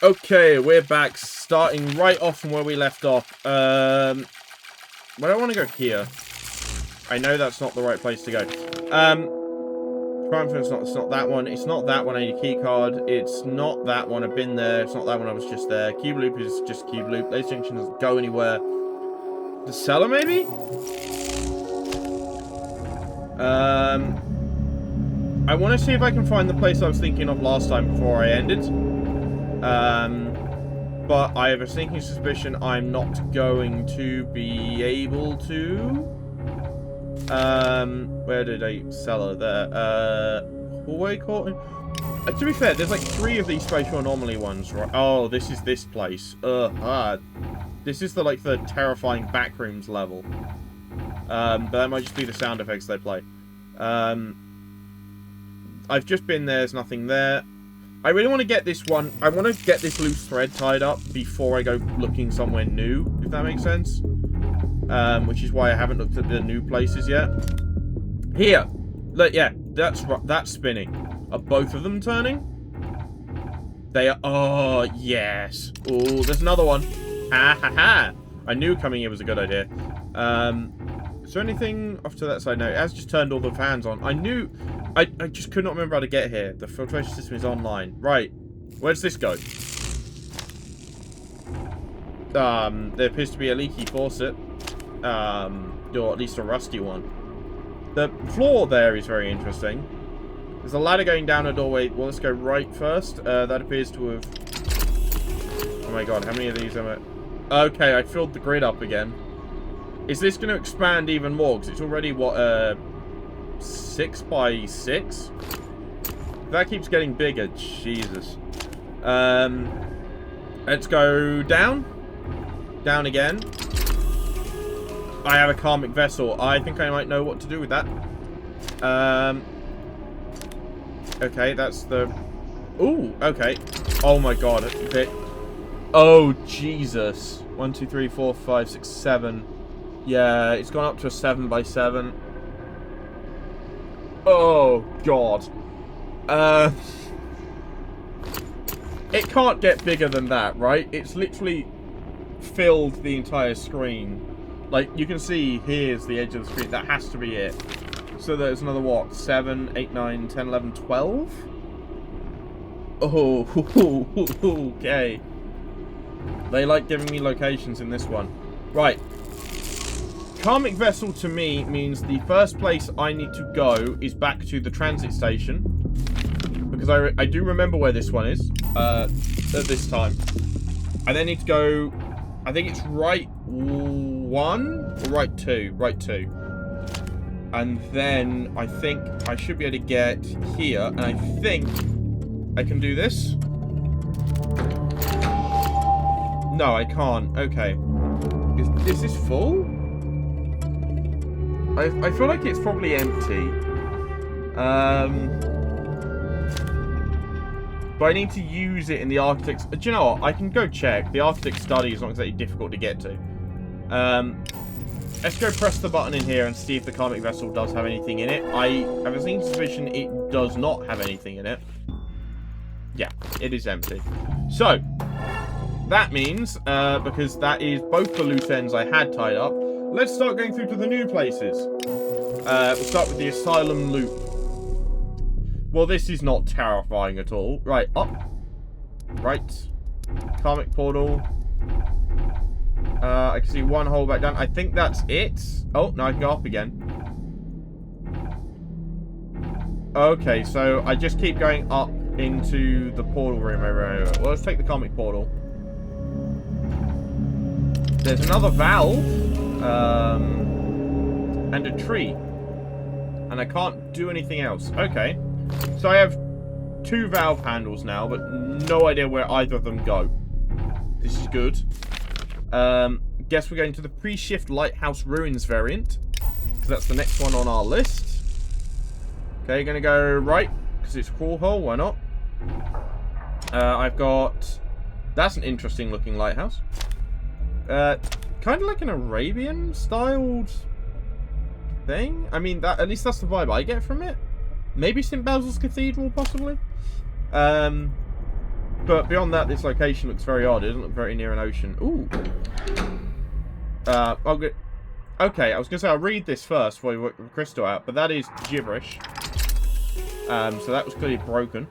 Okay, we're back, starting right off from where we left off. Where do I want to go here? I know that's not the right place to go. It's not that one. It's not that one. I need a key card. It's not that one. I've been there. It's not that one. I was just there. Cube Loop is just Cube Loop. Laser Junction doesn't go anywhere. The cellar, maybe? I want to see if I can find the place I was thinking of last time before I ended. But I have a sneaking suspicion I'm not going to be able to. Where did I cellar there? Hallway court. To be fair, there's like 3 of these spatial anomaly ones, right? Oh, this is this place. This is the terrifying backrooms level. But that might just be the sound effects they play. I've just been there. There's nothing there. I really want to get this one. I want to get this loose thread tied up before I go looking somewhere new, if that makes sense. Which is why I haven't looked at the new places yet. Here. Look, yeah, that's spinning. Are both of them turning? They are. Oh, yes. Oh, there's another one. Ha ha ha. I knew coming here was a good idea. Is there anything off to that side? No, it has just turned all the fans on. I knew. I just could not remember how to get here. The filtration system is online. Right. Where does this go? There appears to be a leaky faucet. Or at least a rusty one. The floor there is very interesting. There's a ladder going down a doorway. Well, let's go right first. That appears to have... Oh my god, how many of these am I... Okay, I filled the grid up again. Is this going to expand even more? Because it's already, what, 6 by 6? That keeps getting bigger. Jesus. Let's go down. Down again. I have a karmic vessel. I think I might know what to do with that. Okay, that's the... Ooh, okay. Oh my god. Oh, Jesus. 1, 2, 3, 4, 5, 6, 7. Yeah, it's gone up to a 7 by 7. Oh, God. It can't get bigger than that, right? It's literally filled the entire screen. Like, you can see here's the edge of the screen. That has to be it. So there's another, what? 7, 8, 9, 10, 11, 12? Oh, okay. They like giving me locations in this one. Right. Karmic vessel to me means the first place I need to go is back to the transit station. Because I do remember where this one is. At this time. I then need to go... I think it's right 1 or right 2? Right 2. And then I think I should be able to get here. And I think I can do this. No, I can't. Okay. Is this full? I feel like it's probably empty. But I need to use it in the Architect's... Do you know what? I can go check. The Architect's study is not exactly difficult to get to. Let's go press the button in here and see if the karmic vessel does have anything in it. I have a sneaking suspicion it does not have anything in it. Yeah, it is empty. So, that means, because that is both the loose ends I had tied up, let's start going through to the new places. We'll start with the Asylum Loop. Well, this is not terrifying at all. Right, up. Right. Karmic portal. I can see one hole back down. I think that's it. Oh, now I can go up again. Okay, so I just keep going up into the portal room. Well, let's take the karmic portal. There's another valve. And a tree. And I can't do anything else. Okay. So I have 2 valve handles now, but no idea where either of them go. This is good. Guess we're going to the pre-shift Lighthouse Ruins variant. Because that's the next one on our list. Okay, gonna go right. Because it's a crawl hole, why not? I've got... That's an interesting looking lighthouse. Kind of like an Arabian-styled thing. I mean, at least that's the vibe I get from it. Maybe St. Basil's Cathedral, possibly. But beyond that, this location looks very odd. It doesn't look very near an ocean. Ooh. I'll get... Okay, I was going to say I'll read this first before we work the crystal out, but that is gibberish. So that was clearly broken.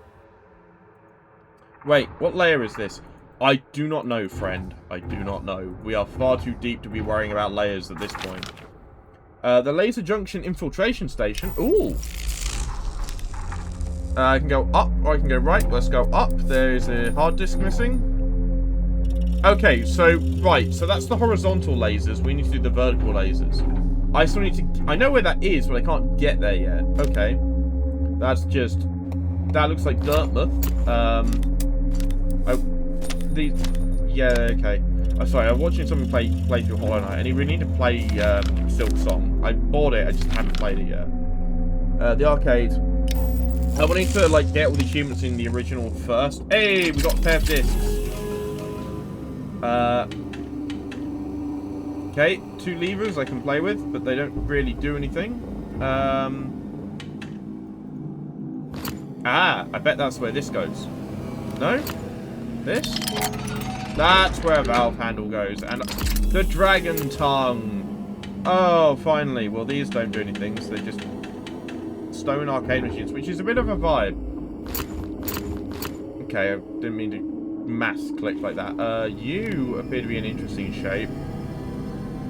Wait, what layer is this? I do not know, friend. I do not know. We are far too deep to be worrying about layers at this point. The laser junction infiltration station. Ooh. I can go up or I can go right. Let's go up. There is a hard disk missing. Okay, so, right. So that's the horizontal lasers. We need to do the vertical lasers. I still need to... I know where that is, but I can't get there yet. Okay. That's just... That looks like Dartmouth. Yeah, okay. I'm sorry, I'm watching someone play through Hollow Knight, and he really need to play Silk Song. I bought it, I just haven't played it yet. The arcade. I wanted to, like, get all the achievements in the original first. Hey, we got a pair of discs. Okay, 2 levers I can play with, but they don't really do anything. I bet that's where this goes. No? This? That's where a valve handle goes. And the dragon tongue. Oh, finally. Well, these don't do anything, so they're just stone arcade machines, which is a bit of a vibe. Okay, I didn't mean to mass click like that. You appear to be an interesting shape.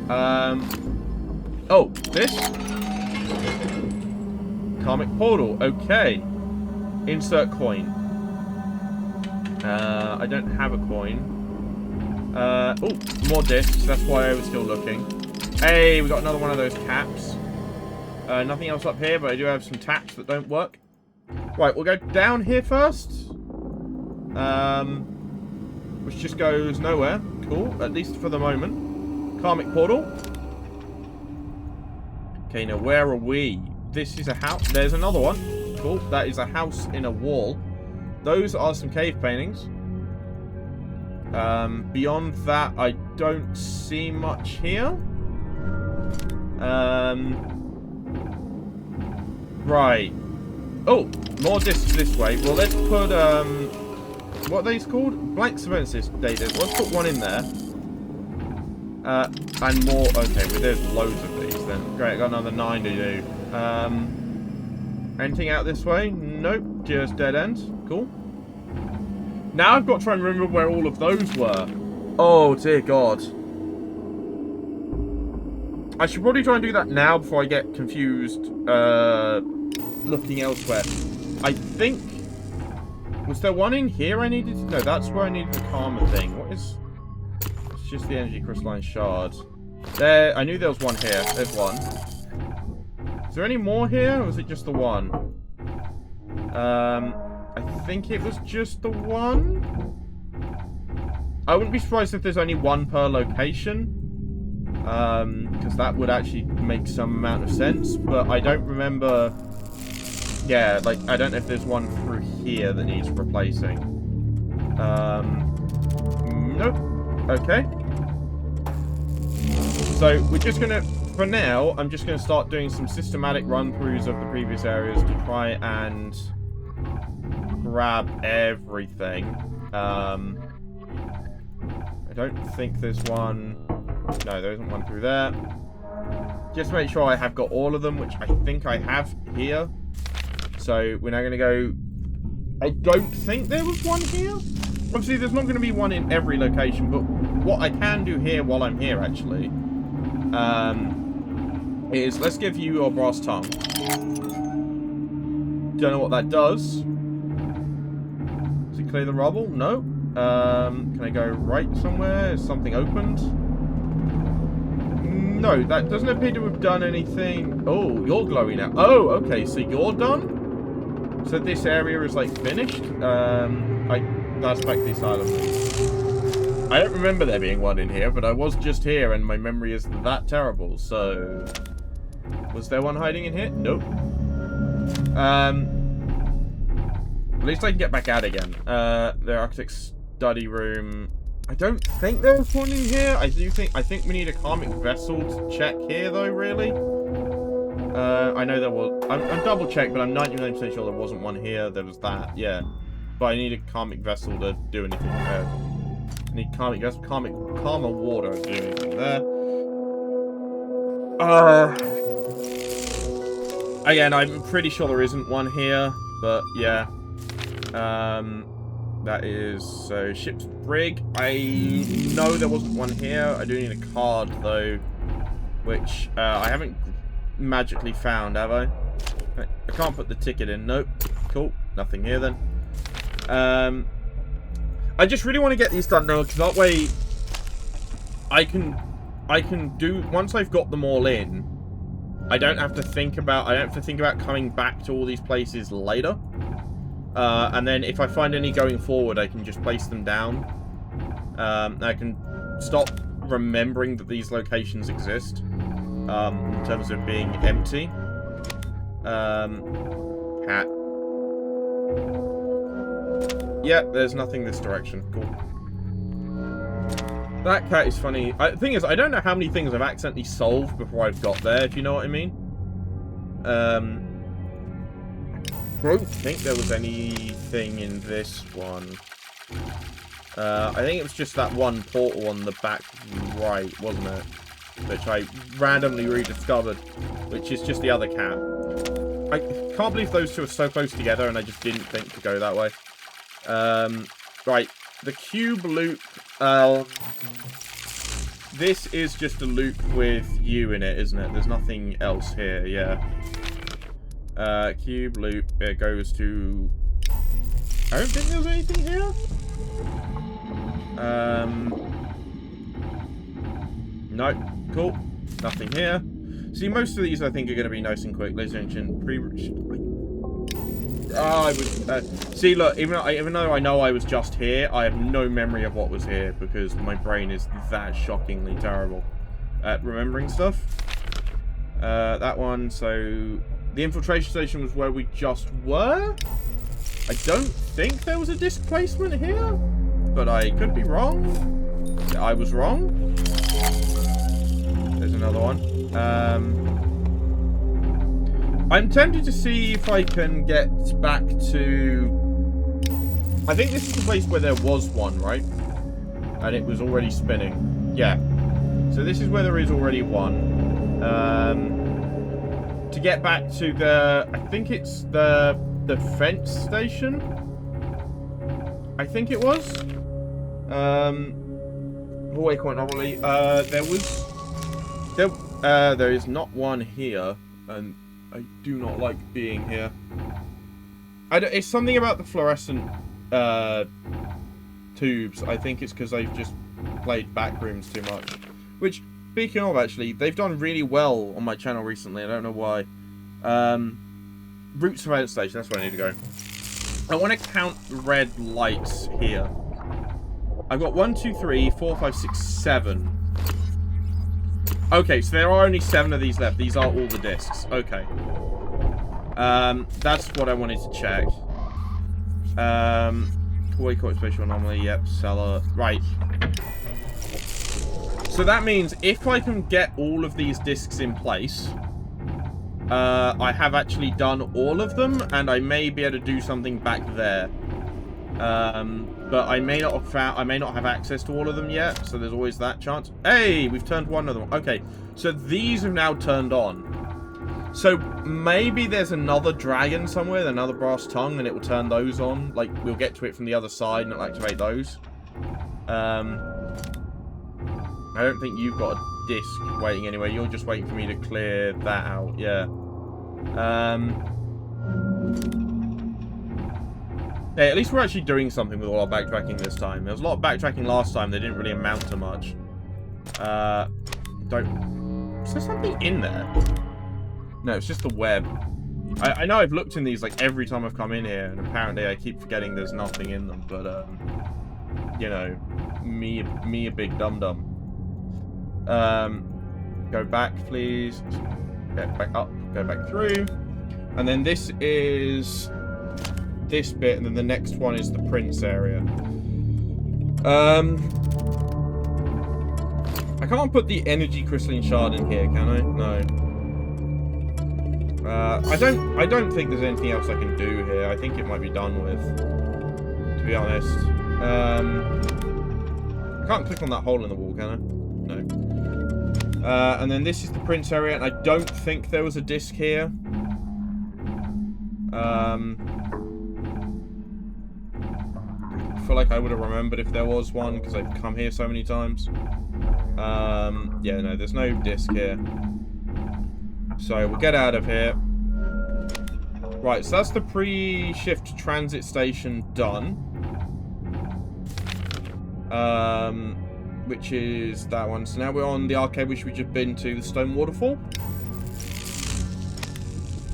Oh, this? Karmic portal. Okay. Insert coin. I don't have a coin. Oh, more discs. That's why I was still looking. Hey, we got another one of those caps. Nothing else up here, but I do have some taps that don't work. Right, we'll go down here first. Which just goes nowhere. Cool, at least for the moment. Karmic portal. Okay, now where are we? This is a house. There's another one. Cool, that is a house in a wall. Those are some cave paintings. Beyond that, I don't see much here. Right. Oh, more discs this way. Well, let's put, what are these called? Blank surveillance data. Let's put one in there. And more, okay, well, there's loads of these then. Great, I got another 9 to do. Anything out this way? Nope, just dead end. Cool. Now I've got to try and remember where all of those were. Oh, dear God. I should probably try and do that now before I get confused looking elsewhere. I think... Was there one in here I needed to... No, that's where I needed the karma thing. What is... It's just the energy crystalline shard. There... I knew there was one here. There's one. Is there any more here, or was it just the one? I think it was just the one. I wouldn't be surprised if there's only one per location. Because that would actually make some amount of sense. But I don't remember... Yeah, like, I don't know if there's one through here that needs replacing. Nope. Okay. So, we're just gonna... For now, I'm just gonna start doing some systematic run-throughs of the previous areas to try and... grab everything. I don't think there's one... No, there isn't one through there. Just to make sure I have got all of them, which I think I have here. So, we're now going to go... I don't think there was one here. Obviously, there's not going to be one in every location, but what I can do here while I'm here, actually, is let's give you your brass tongue. Don't know what that does. Does it clear the rubble? No. Can I go right somewhere? Is something opened? No, that doesn't appear to have done anything. Oh, you're glowing now. Oh, okay, so you're done? So this area is, like, finished? That's back to the asylum. I don't remember there being one in here, but I was just here, and my memory is that terrible, so... Was there one hiding in here? Nope. At least I can get back out again. The architect's study room... I don't think there's one in here. I think we need a karmic vessel to check here, though, really. I know there was... I'm double-checked, but I'm 99% sure there wasn't one here. There was that, yeah. But I need a karmic vessel to do anything there. I need karma water to do anything there. Again, I'm pretty sure there isn't one here, but yeah. That is, so, ship's brig. I know there wasn't one here. I do need a card, though, which I haven't magically found, have I? I can't put the ticket in. Nope. Cool. Nothing here, then. I just really want to get these done now, because that way I can do, once I've got them all in, I don't have to think about coming back to all these places later. And then if I find any going forward, I can just place them down. I can stop remembering that these locations exist, in terms of being empty. Cat. Yeah, there's nothing this direction. Cool. That cat is funny. The thing is, I don't know how many things I've accidentally solved before I've got there, if you know what I mean. I don't think there was anything in this one. I think it was just that one portal on the back right, wasn't it? Which I randomly rediscovered, which is just the other cat. I can't believe those two are so close together, and I just didn't think to go that way. Right, the cube loop. This is just a loop with you in it, isn't it? There's nothing else here, yeah. Cube loop, it goes to... I don't think there's anything here. Nope, cool. Nothing here. See, most of these I think are going to be nice and quick. Ladies and gentlemen, see, look, even though I know I was just here, I have no memory of what was here because my brain is that shockingly terrible at remembering stuff. That one, so the infiltration station was where we just were. I don't think there was a disc placement here, but I could be wrong. I was wrong. There's another one. I'm tempted to see if I can get back to... I think this is the place where there was one, right? And it was already spinning. Yeah. So this is where there is already one. To get back to the... I think it's the defense station. I think it was. Hallway quite normally. There is not one here, and I do not like being here. It's something about the fluorescent tubes. I think it's because I've just played Backrooms too much. Which, speaking of, actually, they've done really well on my channel recently. I don't know why. Route surveillance station, that's where I need to go. I want to count red lights here. I've got 1, 2, 3, 4, 5, 6, 7. Okay, so there are only 7 of these left. These are all the discs. Okay. That's what I wanted to check. Hallway caught spatial anomaly. Yep, cellar. Right. So that means if I can get all of these discs in place, I have actually done all of them, and I may be able to do something back there. But I may not have access to all of them yet, so there's always that chance. Hey, we've turned one of them. Okay, so these have now turned on. So maybe there's another dragon somewhere, another brass tongue, and it will turn those on. Like, we'll get to it from the other side and it'll activate those. I don't think you've got a disc waiting anyway. You're just waiting for me to clear that out. Yeah. Hey, at least we're actually doing something with all our backtracking this time. There was a lot of backtracking last time. They didn't really amount to much. Is there something in there? No, it's just the web. I know I've looked in these like every time I've come in here, and apparently I keep forgetting there's nothing in them. But you know, me a big dum-dum. Go back, please. Get back up. Go back through. And then this is this bit, and then the next one is the Prince area. I can't put the energy crystalline shard in here, can I? No. I don't think there's anything else I can do here. I think it might be done with. to be honest. I can't click on that hole in the wall, can I? No. And then this is the prints area, and I don't think there was a disc here. I feel like I would have remembered if there was one, because I've come here so many times. Yeah, no, there's no disc here. So we'll get out of here. Right, so that's the pre-shift transit station done. Which is that one. So now we're on the arcade which we've just been to, the Stone Waterfall.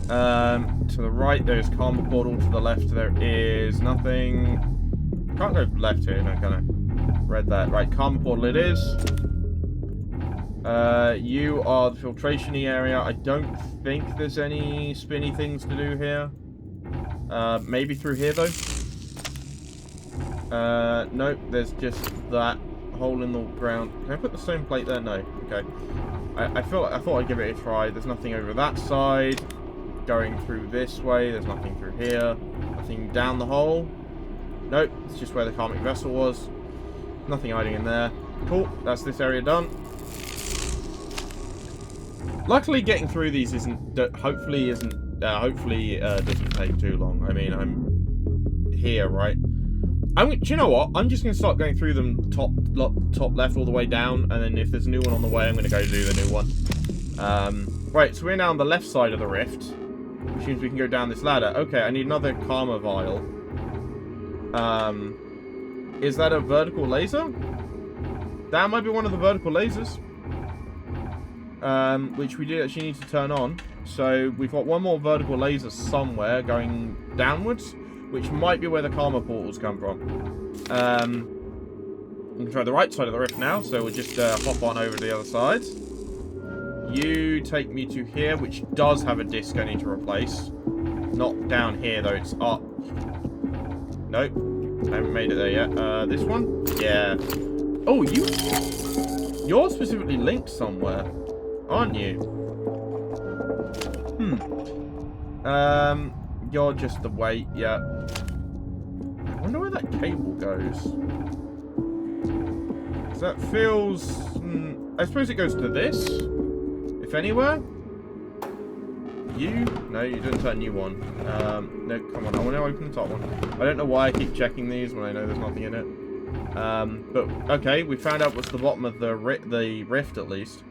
To the right, there's Karma Portal. To the left, there is nothing. Can't go left here, no, can I? Read that. Right, Karma Portal it is. You are the filtration-y area. I don't think there's any spinny things to do here. Maybe through here, though. Nope, there's just that hole in the ground. Can I put the stone plate there? No. Okay. I thought I'd give it a try. There's nothing over that side. Going through this way, there's nothing through here. Nothing down the hole. Nope, it's just where the karmic vessel was. Nothing hiding in there. Cool, that's this area done. Luckily, getting through these hopefully doesn't take too long. I mean, I'm here, right? Do you know what? I'm just going to start going through them top left all the way down, and then if there's a new one on the way, I'm going to go do the new one. Right, so we're now on the left side of the rift, which means we can go down this ladder. Okay, I need another Karma vial. Is that a vertical laser? That might be one of the vertical lasers. Which we do actually need to turn on. So we've got one more vertical laser somewhere going downwards, which might be where the Karma portals come from. We can try the right side of the rift now, so we'll just hop on over to the other side. You take me to here, which does have a disc I need to replace. Not down here, though. It's up. Nope. I haven't made it there yet. This one? Yeah. Oh, you're specifically linked somewhere, aren't you? You're just the weight, yeah. I wonder where that cable goes. That feels... I suppose it goes to this, if anywhere. You? No, you didn't turn you on. No, come on, I want to open the top one. I don't know why I keep checking these when I know there's nothing in it. But, okay, we found out what's the bottom of the rift, at least.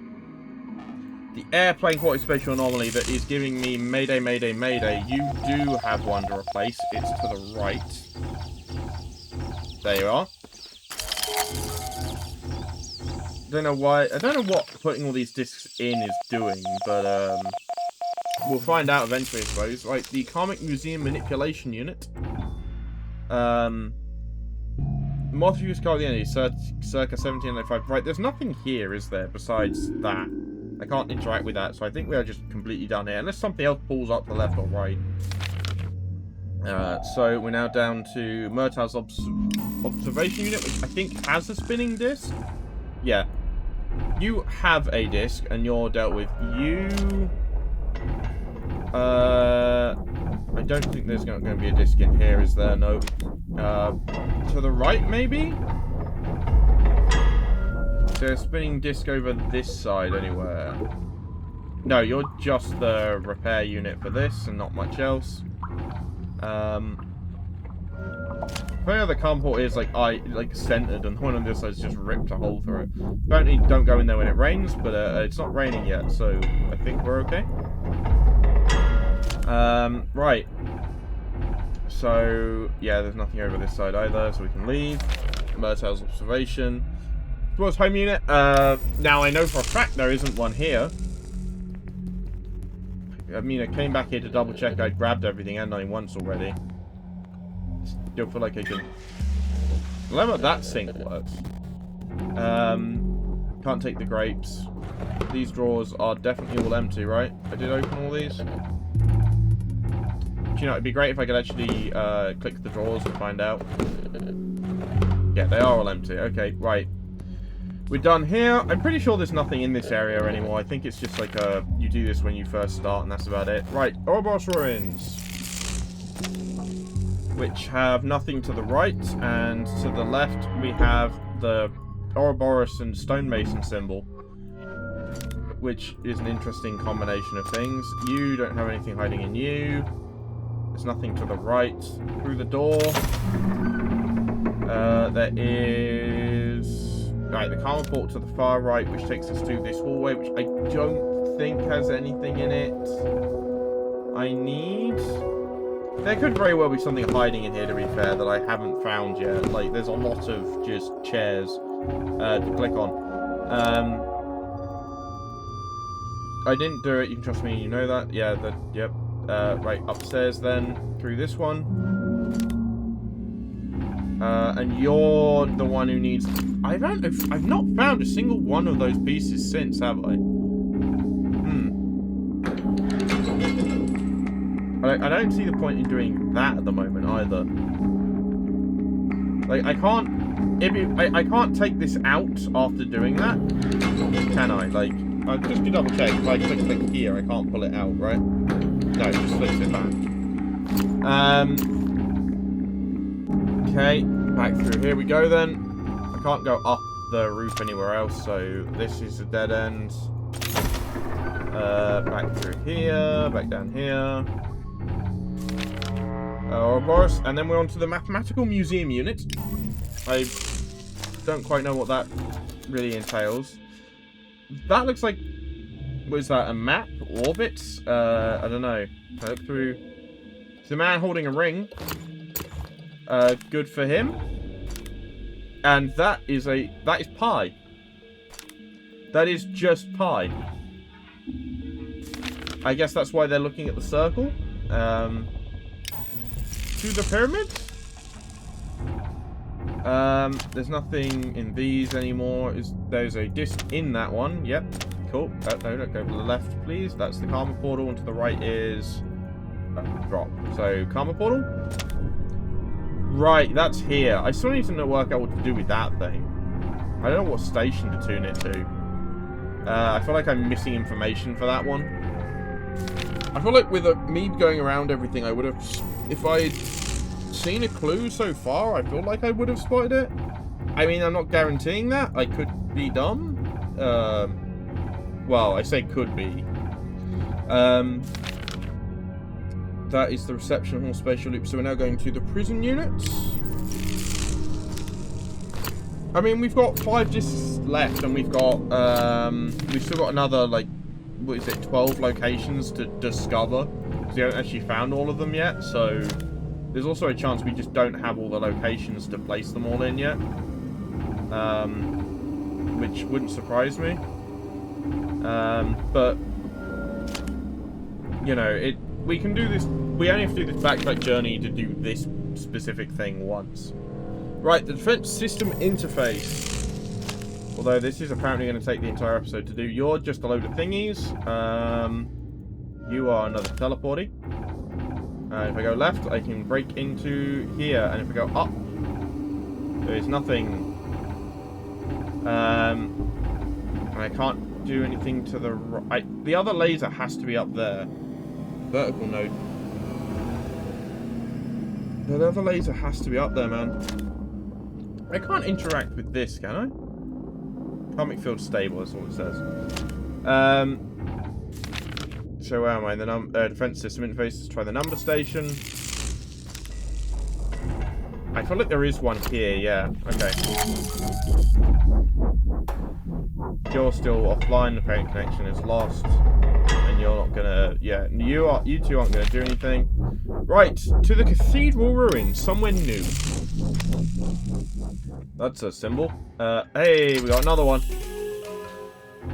The airplane quality spatial anomaly that is giving me mayday, mayday, mayday. You do have one to replace. It's to the right. There you are. Don't know why. I don't know what putting all these discs in is doing, but we'll find out eventually, I suppose. Right, the Karmic Museum Manipulation Unit. Moth use card the enemy, circa 1795. Right, there's nothing here, is there, besides that? I can't interact with that, so I think we are just completely done here. Unless something else pulls up to the left or right. So we're now down to Murtaugh's observation unit, which I think has a spinning disc. Yeah. You have a disc, and you're dealt with. You... I don't think there's going to be a disc in here, is there? No. To the right, maybe? Is there a spinning disc over this side anywhere? No, you're just the repair unit for this and not much else. Where the Karma port is like centered, and the one on this side is just ripped a hole through it. Apparently, don't go in there when it rains, but it's not raining yet, so I think we're okay. Right. So yeah, there's nothing over this side either, so we can leave. Murtaugh's observation. Towards home unit. Now I know for a fact there isn't one here. I mean, I came back here to double check I'd grabbed everything, hadn't I, once already. Still feel like I can... Remember that sink works. Can't take the grapes. These drawers are definitely all empty, right? I did open all these. Do you know, it'd be great if I could actually click the drawers and find out. Yeah, they are all empty. Okay, right. We're done here. I'm pretty sure there's nothing in this area anymore. I think it's just like you do this when you first start, and that's about it. Right, Ouroboros ruins. which have nothing to the right, and to the left we have the Ouroboros and stonemason symbol, which is an interesting combination of things. You don't have anything hiding in you. There's nothing to the right. Through the door, there is... Right, the Karma Portal to the far right, which takes us to this hallway, which I don't think has anything in it I need. There could very well be something hiding in here, to be fair, that I haven't found yet. Like, there's a lot of just chairs to click on. I didn't do it, you can trust me, you know that. Yeah, yep. Right, upstairs then, through this one. And you're the one who needs... I've not found a single one of those pieces since, have I? I don't see the point in doing that at the moment either. Like, I can't... I can't take this out after doing that. Can I? Like, just to double check, if I click here, I can't pull it out, right? No, it just flips it back. Okay, back through here we go then. I can't go up the roof anywhere else, so this is a dead end. Back through here, back down here. Ouroboros, and then we're on to the Mathematical Museum unit. I don't quite know what that really entails. That looks like... What is that, a map? Orbits? I don't know. I look through... It's a man holding a ring. Good for him. And that is pi. That is just pi. I guess that's why they're looking at the circle. To the pyramids? There's nothing in these anymore. There's a disc in that one. Yep. Cool. No, don't go to the left, please. That's the Karma Portal, and to the right is drop. So, Karma Portal? Right, that's here. I still need to work out what to do with that thing. I don't know what station to tune it to. I feel like I'm missing information for that one. I feel like with me going around everything, I would have... If I'd seen a clue so far, I feel like I would have spotted it. I mean, I'm not guaranteeing that. I could be dumb. Well, I say could be. That is the reception hall spatial loop. So we're now going to the prison units. I mean, we've got 5 discs left, and we've still got another, like, what is it, 12 locations to discover. Because we haven't actually found all of them yet, so there's also a chance we just don't have all the locations to place them all in yet. Which wouldn't surprise me. But, you know, we can do this. We only have to do this backtrack journey to do this specific thing once. Right, the defense system interface. Although this is apparently going to take the entire episode to do. You're just a load of thingies. You are another teleporty. If I go left, I can break into here. And if I go up, there is nothing. And I can't do anything to the right. The other laser has to be up there. Vertical node. The other laser has to be up there, man. I can't interact with this, can I? Atomic field stable, that's all it says. So where am I? The defense system interface. Let's try the number station. I feel like there is one here, yeah. Okay. You're still offline, the parent connection is lost. And you're not gonna, yeah, you two aren't gonna do anything. Right, to the cathedral ruins, somewhere new. That's a symbol. Hey, we got another one.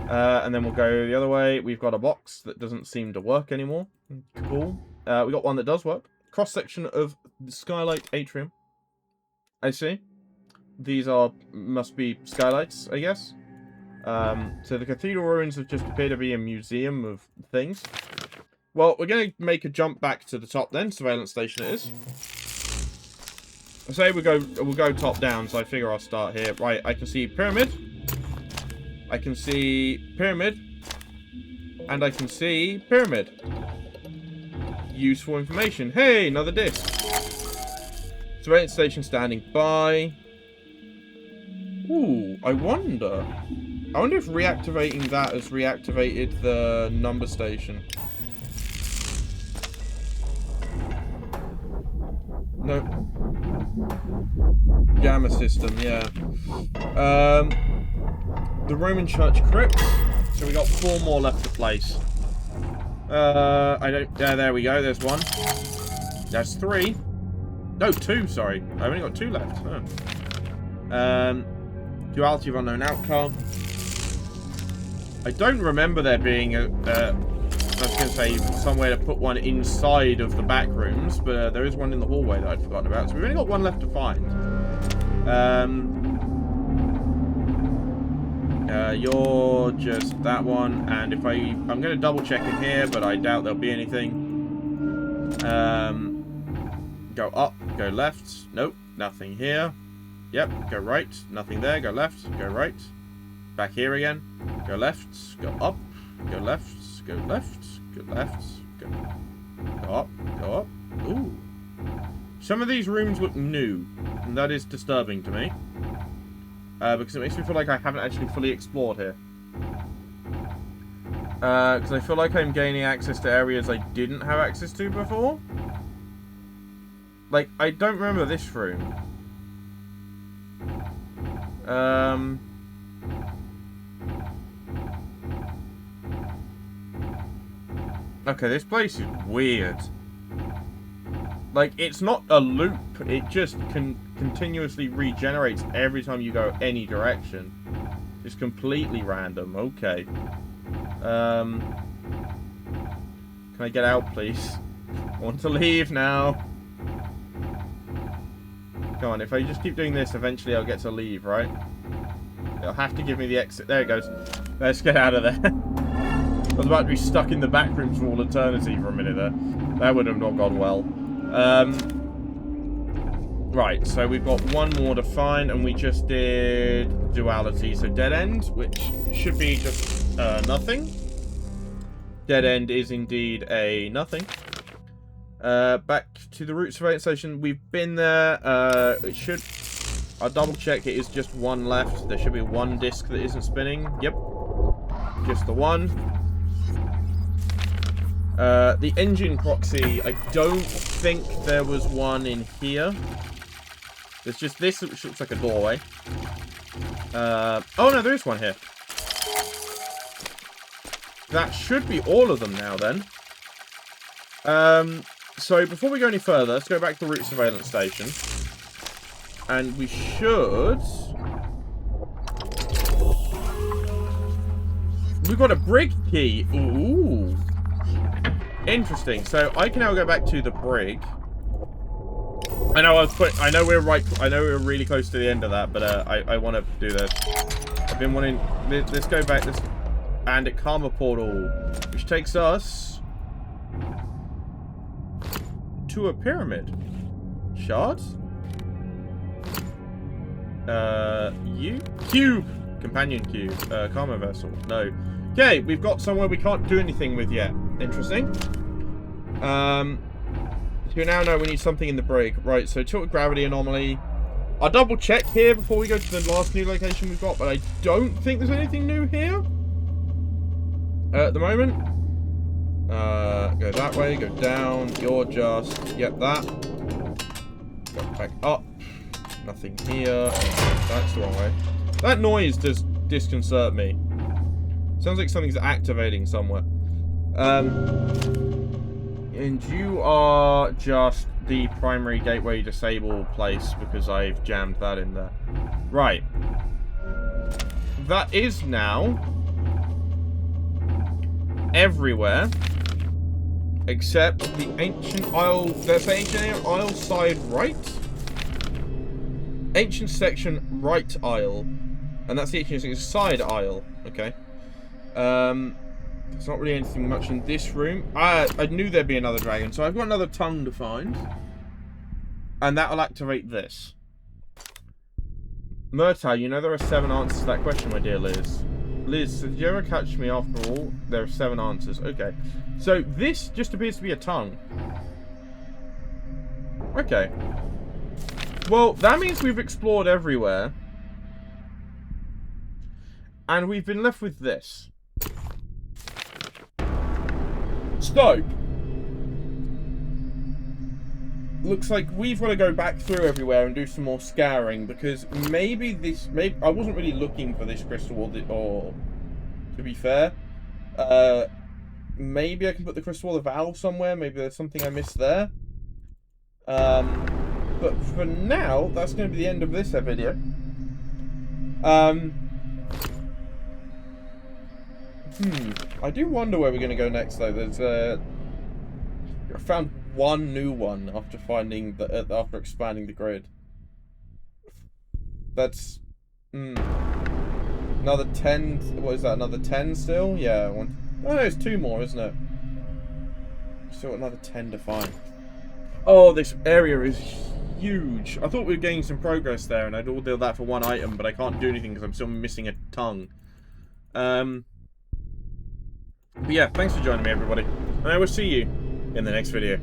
And then we'll go the other way. We've got a box that doesn't seem to work anymore. Cool. We got one that does work. Cross-section of the skylight atrium. I see. These must be skylights, I guess. So the cathedral ruins have just appear to be a museum of things. Well, we're going to make a jump back to the top then. Surveillance station it is. I say we'll go top down, so I figure I'll start here. Right, I can see pyramid. I can see pyramid. And I can see pyramid. Useful information. Hey, another disc. Surveillance station standing by. Ooh, I wonder if reactivating that has reactivated the number station. No. Gamma system, yeah. The Roman Church crypt. So we got 4 more left to place. There we go. There's 1. That's 3. No, 2. Sorry, I've only got 2 left. Oh. Duality of unknown outcome. I don't remember there being I was going to say somewhere to put one inside of the back rooms, but there is one in the hallway that I'd forgotten about. So we've only got 1 left to find. You're just that one, and if I'm going to double check in here, but I doubt there'll be anything. Go up, go left. Nope, nothing here. Yep, go right, nothing there. Go left, go right. Back here again. Go left, go up, go left, go left, go left, go up, go up. Ooh. Some of these rooms look new, and that is disturbing to me. Because it makes me feel like I haven't actually fully explored here. Because I feel like I'm gaining access to areas I didn't have access to before. Like, I don't remember this room. Okay, this place is weird. Like, it's not a loop. It just continuously regenerates every time you go any direction. It's completely random. Okay. Can I get out, please? I want to leave now. Come on, if I just keep doing this, eventually I'll get to leave, right? It'll have to give me the exit. There it goes. Let's get out of there. I was about to be stuck in the back rooms for all eternity for a minute there. That would have not gone well. Right, so we've got 1 more to find, and we just did duality, so dead end, which should be just nothing. Dead end is indeed a nothing. Back to the route surveillance station. We've been there. It should. I'll double check. It is just 1 left. There should be 1 disc that isn't spinning. Yep, just the 1. The engine proxy, I don't think there was one in here. There's just this, which looks like a doorway. Oh no, there is one here. That should be all of them now then. So before we go any further, let's go back to the route surveillance station. And we should... We've got a brig key. Ooh. Interesting. So I can now go back to the brig. I know we're really close to the end of that, but I want to do this. I've been wanting. Let's go back. And a karma portal, which takes us to a pyramid. Shards. Cube. Companion cube. Karma vessel. No. Okay, we've got somewhere we can't do anything with yet. Interesting. So we now know we need something in the brig. Right, so tilted gravity anomaly. I'll double check here before we go to the last new location we've got, but I don't think there's anything new here. At the moment. Go that way, go down. You're just... Yep, that. Go back up. Nothing here. That's the wrong way. That noise does disconcert me. Sounds like something's activating somewhere. And you are just the primary gateway disable place because I've jammed that in there. Right. That is now everywhere except the ancient isle. There's the ancient isle side right. Ancient section right aisle. And that's the ancient side aisle. Okay. There's not really anything much in this room. I knew there'd be another dragon, so I've got another tongue to find. And that'll activate this. Murta, you know there are 7 answers to that question, my dear Liz. Liz, did you ever catch me after all? There are 7 answers. Okay. So this just appears to be a tongue. Okay. Well, that means we've explored everywhere. And we've been left with this. So, looks like we've got to go back through everywhere and do some more scouring, because maybe I wasn't really looking for this crystal, or to be fair, maybe I can put the crystal or the valve somewhere. Maybe there's something I missed there. But for now, that's going to be the end of this video. I do wonder where we're going to go next, though. There's I found one new one after after expanding the grid. That's another 10. What is that? Another 10 still? Yeah. Oh no, it's 2 more, isn't it? Still another 10 to find. Oh, this area is huge. I thought we were getting some progress there, and I'd all do that for 1 item, but I can't do anything because I'm still missing a tongue. But yeah, thanks for joining me, everybody, and I will see you in the next video.